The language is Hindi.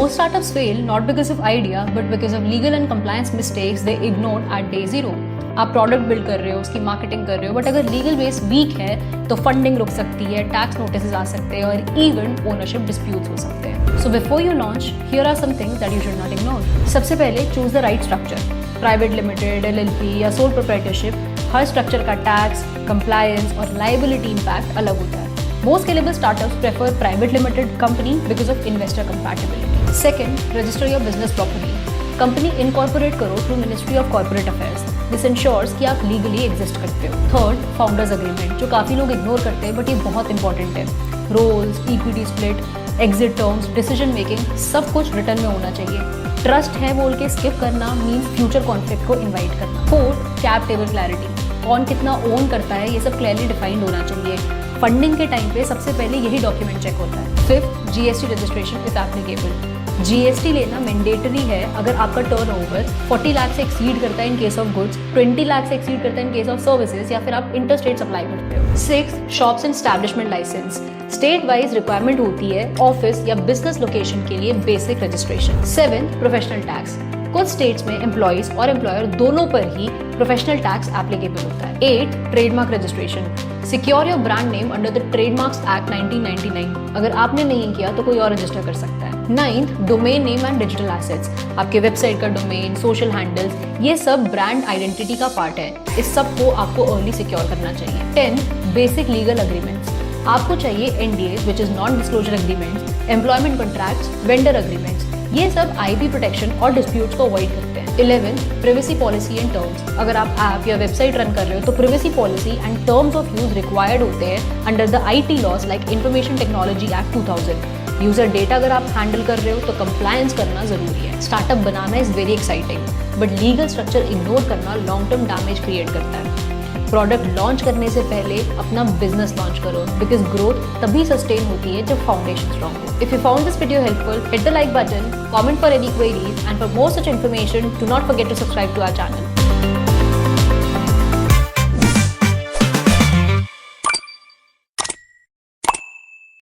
Most startups fail not because of idea but because of legal and compliance mistakes they ignored at day zero. आप प्रोडक्ट बिल्ड कर रहे हो, उसकी मार्केटिंग कर रहे हो, बट अगर लीगल बेस वीक है तो फंडिंग रुक सकती है, टैक्स नोटिस आ सकते हैं और इवन ओनरशिप डिस्प्यूट्स हो सकते हैं. So before you launch, here are some things that you should not ignore. सबसे पहले choose the right structure. Private limited, LLP या सोल प्रोप्राइटरशिप, हर स्ट्रक्चर का टैक्स, कंप्लायंस और लाइबिलिटी इम्पैक्ट अलग होता है. Most scalable startups prefer private limited company because of investor compatibility. Second, register your business properly. Company incorporate करो through Ministry of Corporate Affairs. This ensures कि आप legally exist करते हो. Third, founders agreement, जो काफ़ी लोग ignore करते हैं, but ये बहुत important है. Roles, equity split, exit terms, decision making, सब कुछ written में होना चाहिए. Trust है बोल के skip करना means future conflict को invite करना. Fourth, cap table clarity. कौन कितना own करता है, ये सब clearly defined होना चाहिए. फंडिंग के टाइम पे सबसे पहले यही डॉक्यूमेंट चेक होता है. Fifth, GST registration is applicable. GST लेना मैंडेटरी है अगर आपका टर्नओवर 40 लाख से एक्सीड करता है in case of goods, 20 lakh से एक्सीड करता है इन केस ऑफ सर्विसेज या फिर आप इंटरस्टेट सप्लाई करते हो. Sixth, shops and establishment license. State wise requirement होती है ऑफिस या बिजनेस लोकेशन के लिए basic registration. Seventh, professional tax. कुछ स्टेट्स में एम्प्लॉइज और एम्प्लॉयर दोनों पर ही प्रोफेशनल टैक्स एप्लीकेबल होता है. 8, trademark registration. Secure your brand name under the trademarks act 1999. अगर आपने नहीं किया तो कोई और रजिस्टर कर सकता है. 9th, domain name and digital assets. आपके वेबसाइट का डोमेन, सोशल हैंडल्स, ये सब ब्रांड आइडेंटिटी का पार्ट है. इस सब को आपको अर्ली सिक्योर करना चाहिए. 10th, basic legal agreements. आपको चाहिए NDAs which is non disclosure agreements, employment contracts, vendor agreements. ये सब IP प्रोटेक्शन और डिस्प्यूट्स को अवॉइड करते हैं. 11th, privacy policy and terms. अगर आप ऐप या वेबसाइट रन कर रहे हो तो privacy policy and terms of use required होते हैं under the IT laws like information technology act 2000. User data अगर आप हैंडल कर रहे हो तो कंप्लायंस करना जरूरी है. स्टार्टअप बनाना is very exciting but legal structure ignore करना लॉन्ग टर्म डैमेज क्रिएट करता है. प्रोडक्ट लॉन्च करने से पहले अपना बिजनेस लॉन्च करो बिकॉज ग्रोथ तभी सस्टेन होती है जब फाउंडेशन स्ट्रॉन्ग हो. If you found this video helpful, hit the like button, comment for any queries, and for more such information do not forget to subscribe to our channel.